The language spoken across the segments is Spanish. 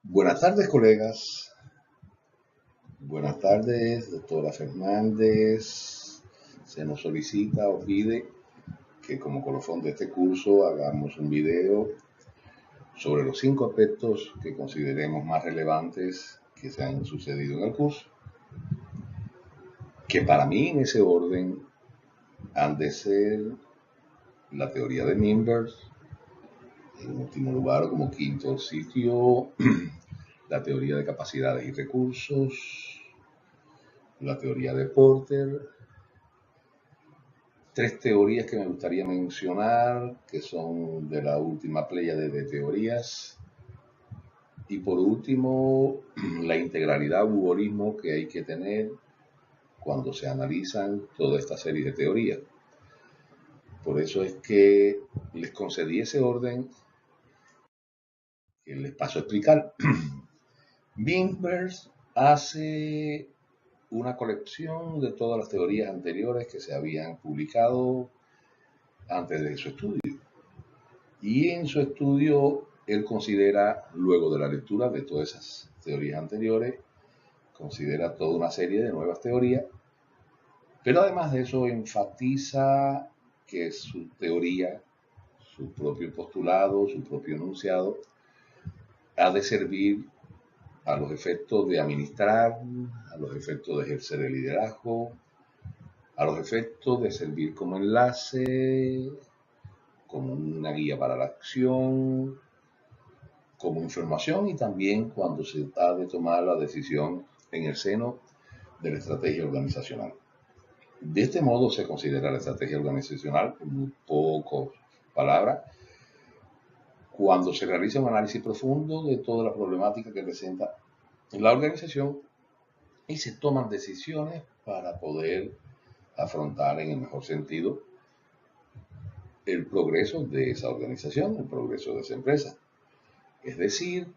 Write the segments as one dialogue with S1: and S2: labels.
S1: Buenas tardes, colegas. Buenas tardes, doctora Fernández. Se nos solicita o pide que como colofón de este curso hagamos un video sobre los 5 aspectos que consideremos más relevantes que se han sucedido en el curso, que para mí en ese orden han de ser la teoría de Minberg, en último lugar como quinto sitio, la teoría de capacidades y recursos, la teoría de Porter. Tres teorías que me gustaría mencionar, que son de la última pléyade de teorías. Y por último, la integralidad u holismo que hay que tener cuando se analizan toda esta serie de teorías. Por eso es que les concedí ese orden que les paso a explicar. Wimber hace una colección de todas las teorías anteriores que se habían publicado antes de su estudio. Y en su estudio, él considera, luego de la lectura de todas esas teorías anteriores, considera toda una serie de nuevas teorías, pero además de eso enfatiza que su teoría, su propio postulado, su propio enunciado, ha de servir a los efectos de administrar, a los efectos de ejercer el liderazgo, a los efectos de servir como enlace, como una guía para la acción, como información y también cuando se ha de tomar la decisión en el seno de la estrategia organizacional. De este modo se considera la estrategia organizacional, en muy pocas palabras, cuando se realiza un análisis profundo de toda la problemática que presenta la organización y se toman decisiones para poder afrontar en el mejor sentido el progreso de esa organización, el progreso de esa empresa. Es decir,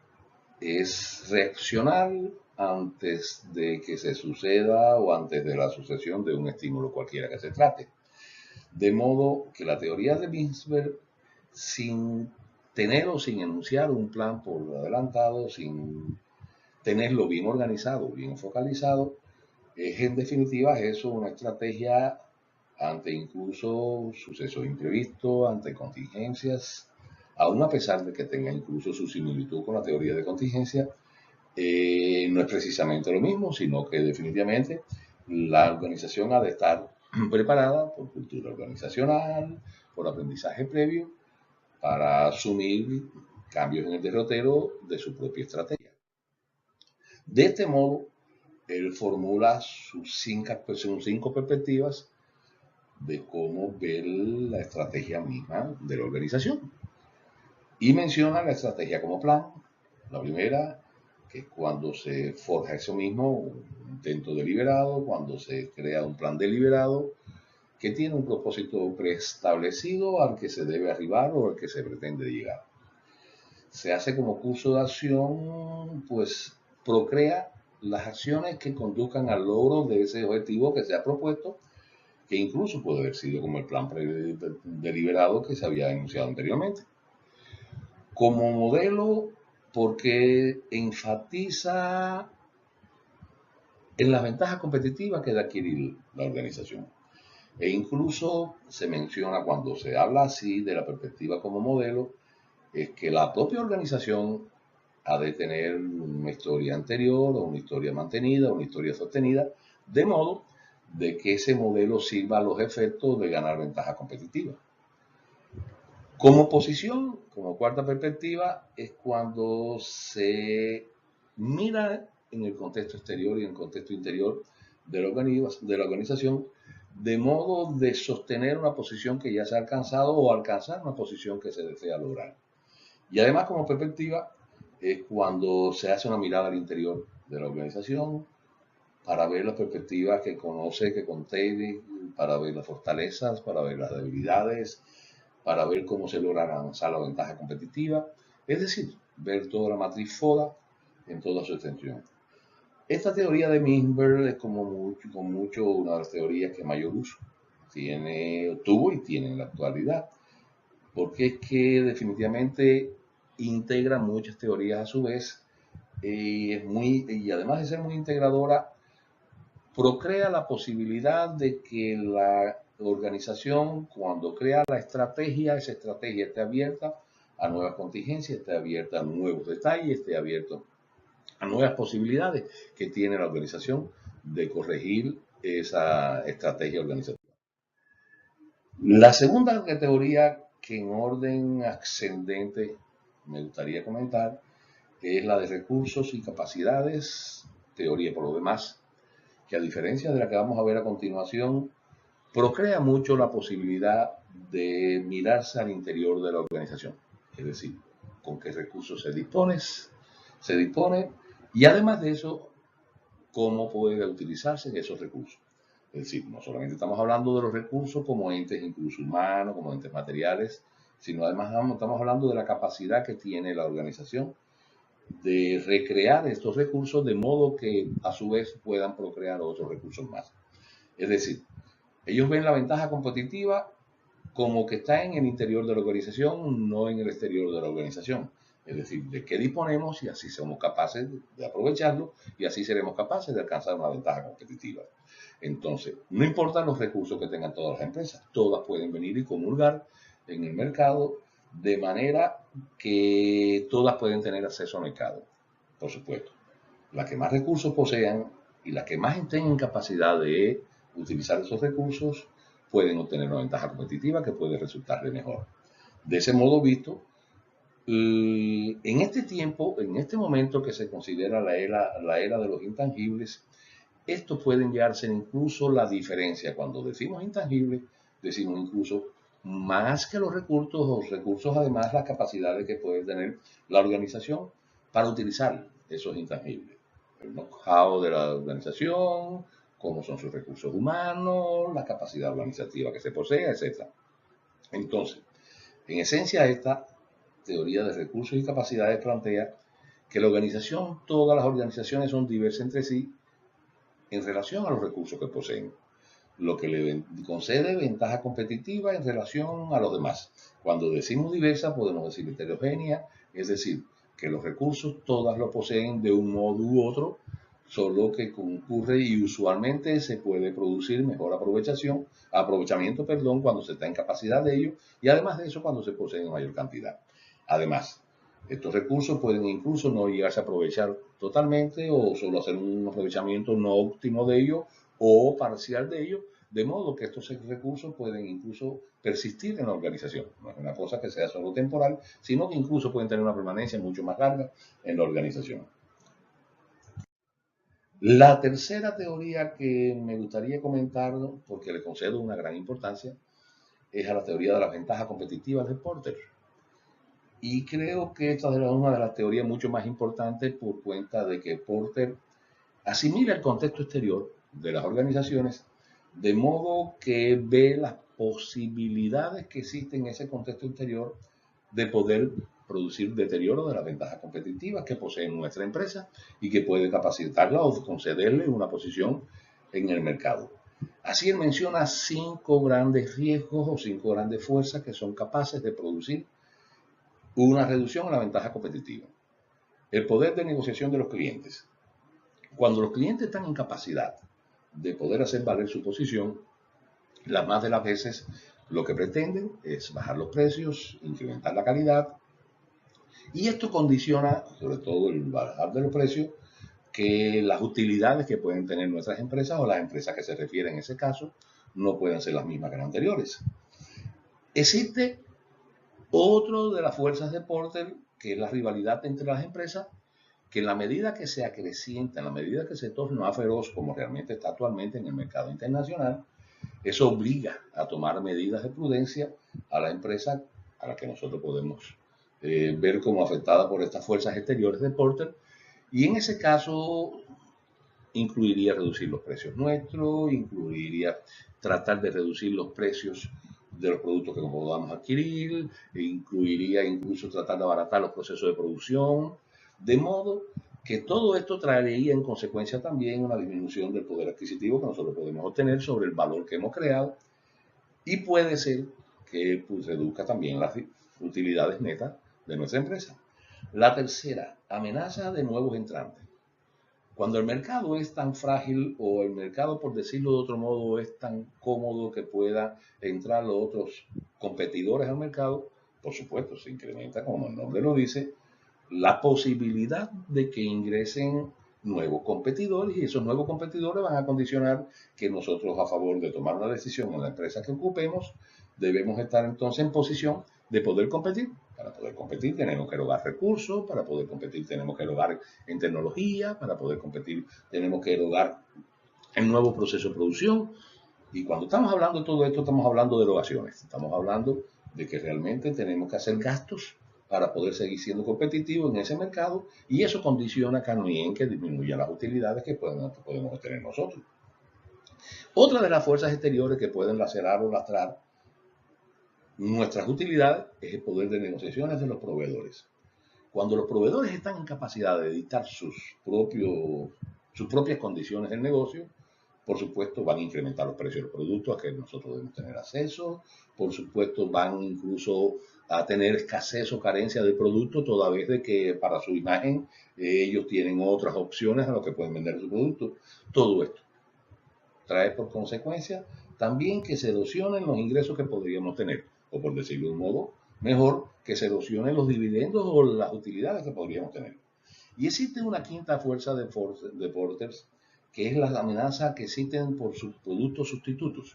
S1: es reaccionar antes de que se suceda o antes de la sucesión de un estímulo cualquiera que se trate. De modo que la teoría de Mintzberg, sin tener o sin enunciar un plan por adelantado, sin tenerlo bien organizado, bien focalizado, es en definitiva eso una estrategia ante incluso sucesos imprevistos, ante contingencias, aun a pesar de que tenga incluso su similitud con la teoría de contingencia, no es precisamente lo mismo, sino que definitivamente la organización ha de estar preparada por cultura organizacional, por aprendizaje previo, para asumir cambios en el derrotero de su propia estrategia. De este modo, él formula sus cinco perspectivas de cómo ver la estrategia misma de la organización. Y menciona la estrategia como plan. La primera, que es cuando se forja eso mismo, un intento deliberado, cuando se crea un plan deliberado que tiene un propósito preestablecido al que se debe arribar o al que se pretende llegar. Se hace como curso de acción, pues procrea las acciones que conduzcan al logro de ese objetivo que se ha propuesto, que incluso puede haber sido como el plan deliberado que se había enunciado anteriormente. Como modelo, porque enfatiza en las ventajas competitivas que debe adquirir la organización. E incluso se menciona cuando se habla así de la perspectiva como modelo, es que la propia organización ha de tener una historia anterior o una historia mantenida, una historia sostenida, de modo de que ese modelo sirva a los efectos de ganar ventaja competitiva. Como posición, como cuarta perspectiva, es cuando se mira en el contexto exterior y en el contexto interior de la organización, de modo de sostener una posición que ya se ha alcanzado o alcanzar una posición que se desea lograr. Y además, como perspectiva, es cuando se hace una mirada al interior de la organización para ver las perspectivas que conoce, que contiene, para ver las fortalezas, para ver las debilidades, para ver cómo se logra avanzar la ventaja competitiva, es decir, ver toda la matriz FODA en toda su extensión. Esta teoría de Minberg es con mucho una de las teorías que mayor uso tuvo y tiene en la actualidad, porque es que definitivamente integra muchas teorías a su vez y además de ser muy integradora, procrea la posibilidad de que la organización, cuando crea la estrategia, esa estrategia esté abierta a nuevas contingencias, esté abierta a nuevos detalles, esté abierta a nuevas posibilidades que tiene la organización de corregir esa estrategia organizativa. La segunda categoría que en orden ascendente me gustaría comentar es la de recursos y capacidades, teoría por lo demás, que a diferencia de la que vamos a ver a continuación, procrea mucho la posibilidad de mirarse al interior de la organización, es decir, con qué recursos se dispone y además de eso, cómo puede utilizarse esos recursos. Es decir, no solamente estamos hablando de los recursos como entes incluso humanos, como entes materiales, sino además estamos hablando de la capacidad que tiene la organización de recrear estos recursos de modo que a su vez puedan procrear otros recursos más. Es decir, ellos ven la ventaja competitiva como que está en el interior de la organización, no en el exterior de la organización. Es decir, de qué disponemos y así somos capaces de aprovecharlo y así seremos capaces de alcanzar una ventaja competitiva. Entonces, no importan los recursos que tengan todas las empresas, todas pueden venir y comulgar en el mercado de manera que todas pueden tener acceso al mercado, por supuesto. Las que más recursos posean y las que más estén en capacidad de utilizar esos recursos pueden obtener una ventaja competitiva que puede resultarle mejor. De ese modo visto, en este tiempo, en este momento que se considera la era de los intangibles, esto pueden llegarse incluso la diferencia. Cuando decimos intangible, decimos incluso más que los recursos además las capacidades que puede tener la organización para utilizar esos intangibles. El know-how de la organización, cómo son sus recursos humanos, la capacidad organizativa que se posee, etc. Entonces, en esencia, esta teoría de recursos y capacidades plantea que la organización, todas las organizaciones son diversas entre sí en relación a los recursos que poseen, lo que le concede ventaja competitiva en relación a los demás. Cuando decimos diversa, podemos decir heterogénea, es decir, que los recursos todas lo poseen de un modo u otro, solo que concurre y usualmente se puede producir mejor aprovechamiento, cuando se está en capacidad de ello, y además de eso cuando se poseen en mayor cantidad. Además, estos recursos pueden incluso no llegarse a aprovechar totalmente o solo hacer un aprovechamiento no óptimo de ello o parcial de ello, de modo que estos recursos pueden incluso persistir en la organización. No es una cosa que sea solo temporal, sino que incluso pueden tener una permanencia mucho más larga en la organización. La tercera teoría que me gustaría comentar, porque le concedo una gran importancia, es a la teoría de las ventajas competitivas de Porter. Y creo que esta es una de las teorías mucho más importantes por cuenta de que Porter asimila el contexto exterior de las organizaciones de modo que ve las posibilidades que existen en ese contexto interior de poder producir deterioro de las ventajas competitivas que posee nuestra empresa y que puede capacitarla o concederle una posición en el mercado. Así él menciona 5 grandes riesgos o 5 grandes fuerzas que son capaces de producir una reducción en la ventaja competitiva. El poder de negociación de los clientes. Cuando los clientes están en capacidad de poder hacer valer su posición, las más de las veces lo que pretenden es bajar los precios, incrementar la calidad, y esto condiciona, sobre todo el bajar de los precios, que las utilidades que pueden tener nuestras empresas o las empresas que se refieren en ese caso no pueden ser las mismas que las anteriores. Existe otro de las fuerzas de Porter, que es la rivalidad entre las empresas, que en la medida que se acrecienta, en la medida que se torna más feroz, como realmente está actualmente en el mercado internacional, eso obliga a tomar medidas de prudencia a la empresa a la que nosotros podemos ver como afectada por estas fuerzas exteriores de Porter. Y en ese caso incluiría reducir los precios nuestros, incluiría tratar de reducir los precios de los productos que podamos adquirir, incluiría incluso tratar de abaratar los procesos de producción, de modo que todo esto traería en consecuencia también una disminución del poder adquisitivo que nosotros podemos obtener sobre el valor que hemos creado y puede ser que pues, reduzca también las utilidades netas de nuestra empresa. La tercera, amenaza de nuevos entrantes. Cuando el mercado es tan frágil o el mercado, por decirlo de otro modo, es tan cómodo que pueda entrar los otros competidores al mercado, por supuesto, se incrementa, como el nombre lo dice, la posibilidad de que ingresen nuevos competidores y esos nuevos competidores van a condicionar que nosotros, a favor de tomar una decisión en la empresa que ocupemos, debemos estar entonces en posición de poder competir. Para poder competir tenemos que erogar recursos, para poder competir tenemos que erogar en tecnología, para poder competir tenemos que erogar en nuevos procesos de producción. Y cuando estamos hablando de todo esto, estamos hablando de erogaciones, estamos hablando de que realmente tenemos que hacer gastos para poder seguir siendo competitivos en ese mercado, y eso condiciona también que disminuya las utilidades que podemos obtener nosotros. Otra de las fuerzas exteriores que pueden lacerar o lastrar nuestras utilidades es el poder de negociaciones de los proveedores. Cuando los proveedores están en capacidad de dictar sus propias condiciones del negocio, por supuesto van a incrementar los precios de los productos a que nosotros debemos tener acceso, por supuesto van incluso a tener escasez o carencia de producto, toda vez de que para su imagen ellos tienen otras opciones a lo que pueden vender su producto. Todo esto trae por consecuencia también que se erosionen los ingresos que podríamos tener, o por decirlo de un modo mejor, que se erosionen los dividendos o las utilidades que podríamos tener. Y existe una quinta fuerza de Porters, que es la amenaza que existen por sus productos sustitutos.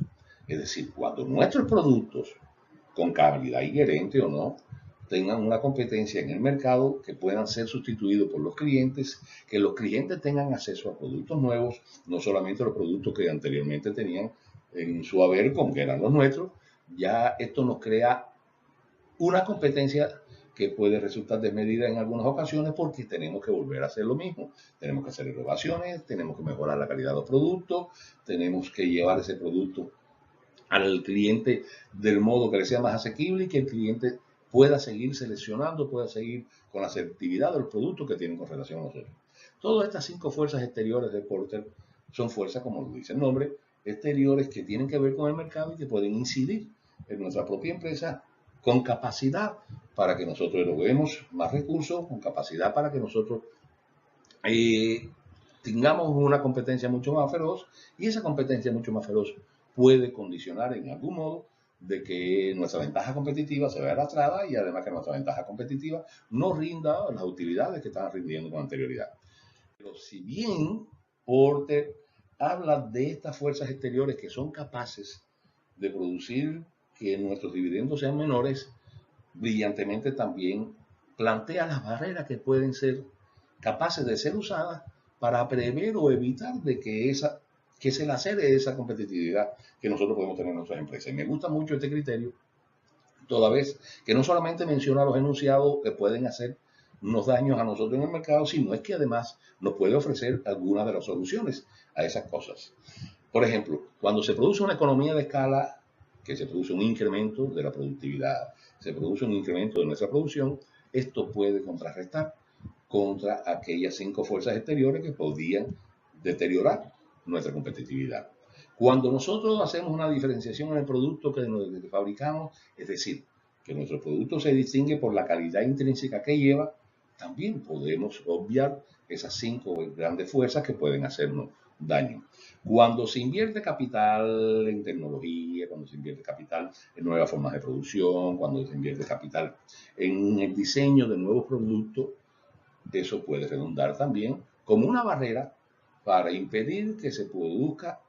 S1: Es decir, cuando nuestros productos, con calidad inherente o no, tengan una competencia en el mercado, que puedan ser sustituidos por los clientes, que los clientes tengan acceso a productos nuevos, no solamente los productos que anteriormente tenían en su haber, como que eran los nuestros. Ya esto nos crea una competencia que puede resultar desmedida en algunas ocasiones, porque tenemos que volver a hacer lo mismo. Tenemos que hacer innovaciones, tenemos que mejorar la calidad de los productos, tenemos que llevar ese producto al cliente del modo que le sea más asequible y que el cliente pueda seguir seleccionando, pueda seguir con la selectividad de los productos que tienen con relación a nosotros. Todas estas 5 fuerzas exteriores de Porter son fuerzas, como lo dice el nombre, exteriores, que tienen que ver con el mercado y que pueden incidir en nuestra propia empresa con capacidad para que nosotros eroguemos más recursos, con capacidad para que nosotros tengamos una competencia mucho más feroz, y esa competencia mucho más feroz puede condicionar en algún modo de que nuestra ventaja competitiva se vea lastrada, y además que nuestra ventaja competitiva no rinda las utilidades que estaban rindiendo con anterioridad. Pero si bien Porter habla de estas fuerzas exteriores que son capaces de producir que nuestros dividendos sean menores, brillantemente también plantea las barreras que pueden ser capaces de ser usadas para prever o evitar de que se lacere esa competitividad que nosotros podemos tener en nuestras empresas. Y me gusta mucho este criterio, toda vez que no solamente menciona los enunciados que pueden hacer unos daños a nosotros en el mercado, sino es que además nos puede ofrecer algunas de las soluciones a esas cosas. Por ejemplo, cuando se produce una economía de escala, que se produce un incremento de la productividad, se produce un incremento de nuestra producción, esto puede contrarrestar contra aquellas 5 fuerzas exteriores que podrían deteriorar nuestra competitividad. Cuando nosotros hacemos una diferenciación en el producto que fabricamos, es decir, que nuestro producto se distingue por la calidad intrínseca que lleva, también podemos obviar esas 5 grandes fuerzas que pueden hacernos daño. Cuando se invierte capital en tecnología, cuando se invierte capital en nuevas formas de producción, cuando se invierte capital en el diseño de nuevos productos, eso puede redundar también como una barrera para impedir que se produzca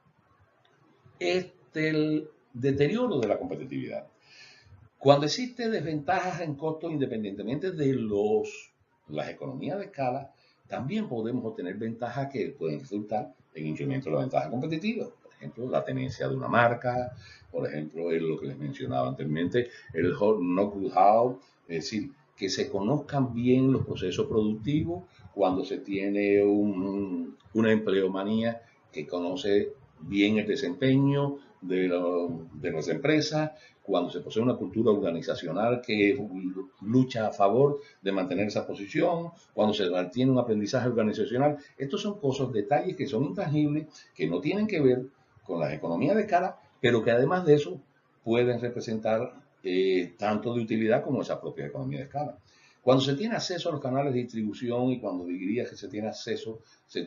S1: el deterioro de la competitividad. Cuando existe desventajas en costos, independientemente de las economías de escala, también podemos obtener ventajas que pueden resultar en incremento de la ventaja competitiva. Por ejemplo, la tenencia de una marca, por ejemplo, lo que les mencionaba anteriormente, el know-how, es decir, que se conozcan bien los procesos productivos. Cuando se tiene una empleomanía que conoce bien el desempeño de nuestra empresa, cuando se posee una cultura organizacional que lucha a favor de mantener esa posición, cuando se mantiene un aprendizaje organizacional. Estos son cosas, detalles que son intangibles, que no tienen que ver con las economías de escala, pero que además de eso pueden representar tanto de utilidad como esa propia economía de escala. Cuando se tiene acceso a los canales de distribución, y cuando diría que se tiene acceso, se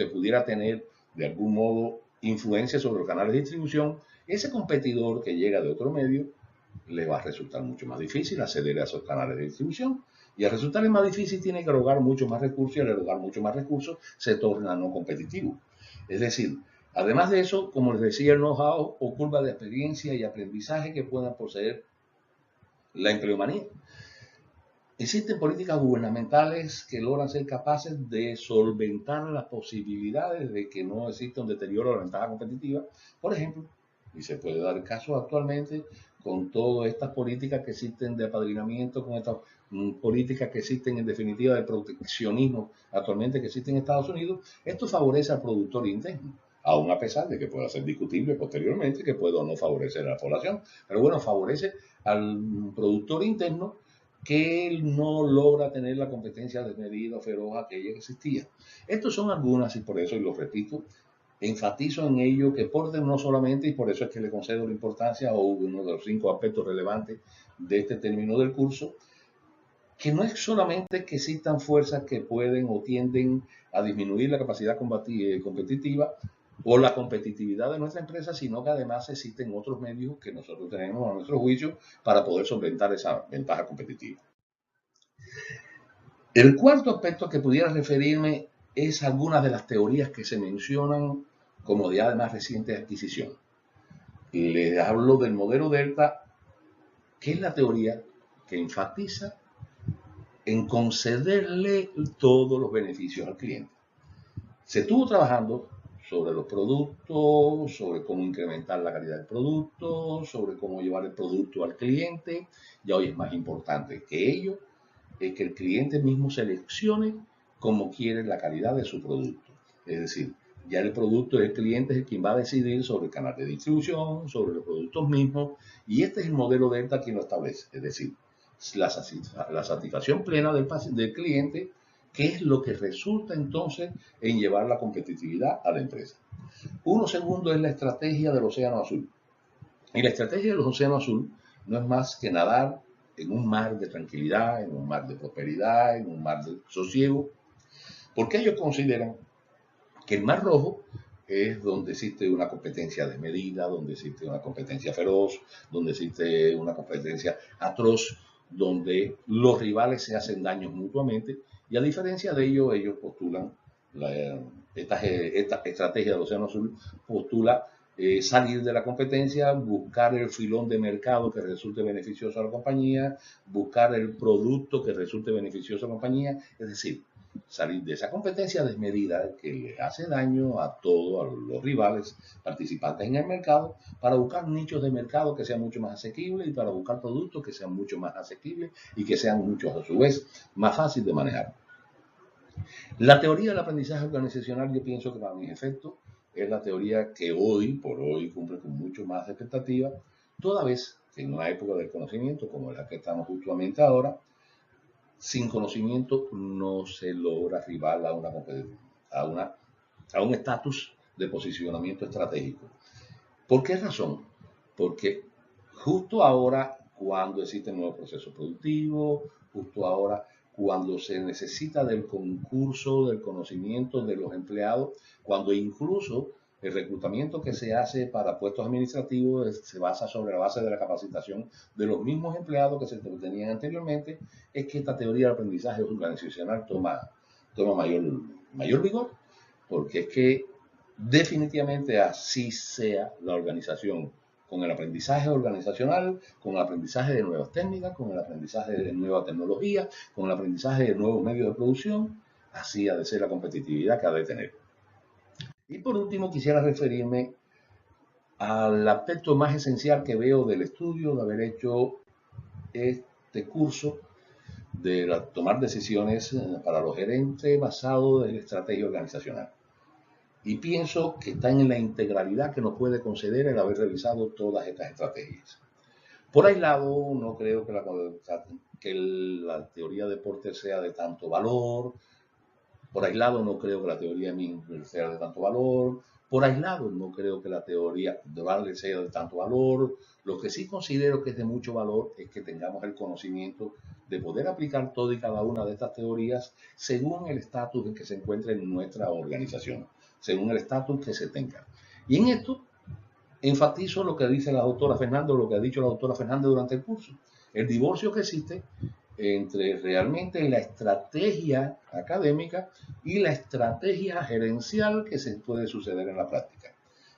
S1: pudiera tener de algún modo influencia sobre los canales de distribución, ese competidor que llega de otro medio le va a resultar mucho más difícil acceder a esos canales de distribución. Y al resultar más difícil tiene que erogar mucho más recursos, y al erogar mucho más recursos se torna no competitivo. Es decir, además de eso, como les decía, el know-how o curva de experiencia y aprendizaje que puedan poseer la empleomanía. Existen políticas gubernamentales que logran ser capaces de solventar las posibilidades de que no exista un deterioro de la ventaja competitiva. Por ejemplo, y se puede dar el caso actualmente con todas estas políticas que existen de apadrinamiento, con estas políticas que existen en definitiva de proteccionismo actualmente que existen en Estados Unidos, esto favorece al productor interno, aún a pesar de que pueda ser discutible posteriormente, que pueda o no favorecer a la población, pero bueno, favorece al productor interno que él no logra tener la competencia desmedida o feroz aquella que existía. Estos son algunas, y por eso, y lo repito, enfatizo en ello que porten no solamente, y por eso es que le concedo la importancia o uno de los 5 aspectos relevantes de este término del curso, que no es solamente que existan fuerzas que pueden o tienden a disminuir la capacidad competitiva o la competitividad de nuestra empresa, sino que además existen otros medios que nosotros tenemos a nuestro juicio para poder solventar esa ventaja competitiva. El cuarto aspecto que pudiera referirme es algunas de las teorías que se mencionan como de más reciente adquisición. Les hablo del modelo Delta, que es la teoría que enfatiza en concederle todos los beneficios al cliente. Se estuvo trabajando sobre los productos, sobre cómo incrementar la calidad del producto, sobre cómo llevar el producto al cliente, y hoy es más importante que ello, es que el cliente mismo seleccione cómo quiere la calidad de su producto. Es decir, ya el producto del cliente es el quien va a decidir sobre el canal de distribución, sobre los productos mismos, y este es el modelo Delta quien lo establece. Es decir, la satisfacción plena del cliente, que es lo que resulta entonces en llevar la competitividad a la empresa. Uno segundo es la estrategia del océano azul. Y la estrategia del océano azul no es más que nadar en un mar de tranquilidad, en un mar de prosperidad, en un mar de sosiego, porque ellos consideran que el Mar Rojo es donde existe una competencia desmedida, donde existe una competencia feroz, donde existe una competencia atroz, donde los rivales se hacen daños mutuamente, y a diferencia de ello, ellos postulan, esta estrategia del Océano Azul postula salir de la competencia, buscar el filón de mercado que resulte beneficioso a la compañía, buscar el producto que resulte beneficioso a la compañía, es decir, salir de esa competencia desmedida que le hace daño a todos los rivales participantes en el mercado, para buscar nichos de mercado que sean mucho más asequibles y para buscar productos que sean mucho más asequibles y que sean muchos a su vez más fáciles de manejar. La teoría del aprendizaje organizacional, yo pienso que para mis efectos es la teoría que hoy por hoy cumple con mucho más expectativa, toda vez que en una época del conocimiento como la que estamos justamente ahora, sin conocimiento no se logra arribar a un estatus de posicionamiento estratégico. ¿Por qué razón? Porque justo ahora, cuando existen nuevos procesos productivos, justo ahora, cuando se necesita del concurso, del conocimiento de los empleados, cuando incluso el reclutamiento que se hace para puestos administrativos se basa sobre la base de la capacitación de los mismos empleados que se tenían anteriormente, es que esta teoría del aprendizaje organizacional toma mayor vigor, porque es que definitivamente así sea la organización, con el aprendizaje organizacional, con el aprendizaje de nuevas técnicas, con el aprendizaje de nueva tecnología, con el aprendizaje de nuevos medios de producción, así ha de ser la competitividad que ha de tener. Y por último quisiera referirme al aspecto más esencial que veo del estudio, de haber hecho este curso de tomar decisiones para los gerentes basado en la estrategia organizacional. Y pienso que está en la integralidad que nos puede conceder el haber revisado todas estas estrategias. Por aislado, no creo que la teoría de Porter sea de tanto valor, Por aislado no creo que la teoría de Minker sea de tanto valor. Por aislado no creo que la teoría de Bradley sea de tanto valor. Lo que sí considero que es de mucho valor es que tengamos el conocimiento de poder aplicar toda y cada una de estas teorías según el estatus en que se encuentre en nuestra organización, según el estatus que se tenga. Y en esto enfatizo lo que dice la doctora Fernández, lo que ha dicho la doctora Fernández durante el curso. El divorcio que existe entre realmente la estrategia académica y la estrategia gerencial que se puede suceder en la práctica.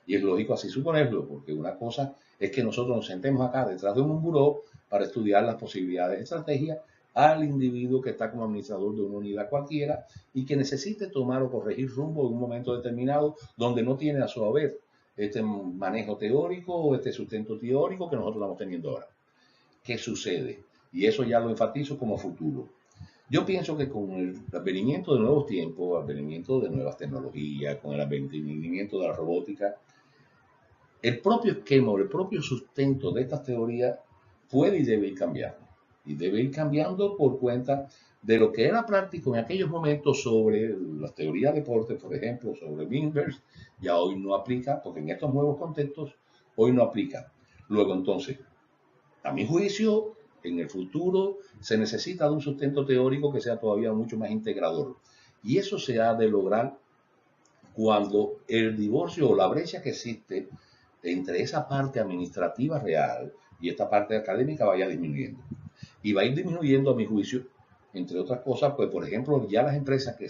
S1: Y es lógico así suponerlo, porque una cosa es que nosotros nos sentemos acá detrás de un buró para estudiar las posibilidades de estrategia al individuo que está como administrador de una unidad cualquiera y que necesite tomar o corregir rumbo en un momento determinado donde no tiene a su haber este manejo teórico o este sustento teórico que nosotros estamos teniendo ahora. ¿Qué sucede? Y eso ya lo enfatizo como futuro. Yo pienso que con el advenimiento de nuevos tiempos, el advenimiento de nuevas tecnologías, con el advenimiento de la robótica, el propio esquema o el propio sustento de estas teorías puede y debe ir cambiando. Y debe ir cambiando por cuenta de lo que era práctico en aquellos momentos sobre las teorías de deporte, por ejemplo, sobre Minvers, ya hoy no aplica, porque en estos nuevos contextos hoy no aplica. Luego entonces, a mi juicio, en el futuro se necesita de un sustento teórico que sea todavía mucho más integrador. Y eso se ha de lograr cuando el divorcio o la brecha que existe entre esa parte administrativa real y esta parte académica vaya disminuyendo. Y va a ir disminuyendo, a mi juicio, entre otras cosas, pues por ejemplo, ya las empresas que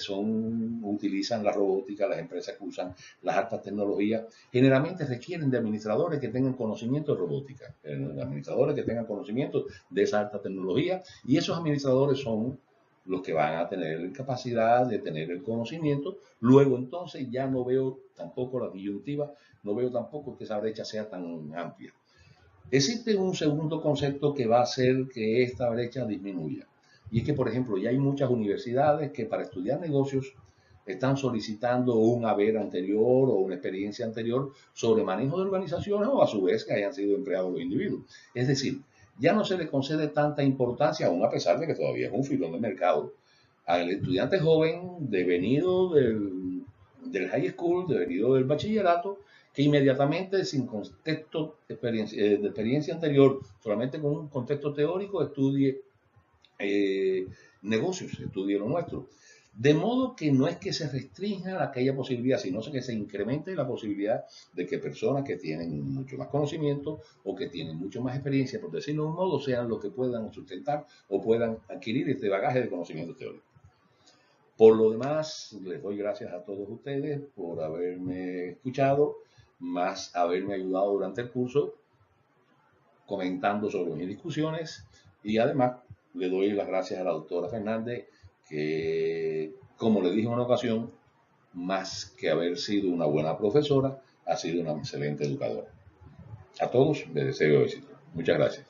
S1: utilizan la robótica, las empresas que usan las altas tecnologías, generalmente requieren de administradores que tengan conocimiento de robótica, administradores que tengan conocimiento de esa alta tecnología, y esos administradores son los que van a tener capacidad de tener el conocimiento. Luego entonces ya no veo tampoco la disyuntiva, no veo tampoco que esa brecha sea tan amplia. Existe un segundo concepto que va a hacer que esta brecha disminuya. Y es que, por ejemplo, ya hay muchas universidades que para estudiar negocios están solicitando un haber anterior o una experiencia anterior sobre manejo de organizaciones o a su vez que hayan sido empleados los individuos. Es decir, ya no se le concede tanta importancia, aún a pesar de que todavía es un filón de mercado, al estudiante joven devenido del high school, devenido del bachillerato, que inmediatamente, sin contexto de experiencia anterior, solamente con un contexto teórico, estudie negocios, estudie lo nuestro. De modo que no es que se restrinja aquella posibilidad, sino que se incremente la posibilidad de que personas que tienen mucho más conocimiento o que tienen mucho más experiencia, por decirlo de un modo, sean los que puedan sustentar o puedan adquirir este bagaje de conocimiento teórico. Por lo demás, les doy gracias a todos ustedes por haberme escuchado, más haberme ayudado durante el curso comentando sobre mis discusiones, y además le doy las gracias a la doctora Fernández, que, como le dije en una ocasión, más que haber sido una buena profesora, ha sido una excelente educadora. A todos les deseo éxito. Muchas gracias.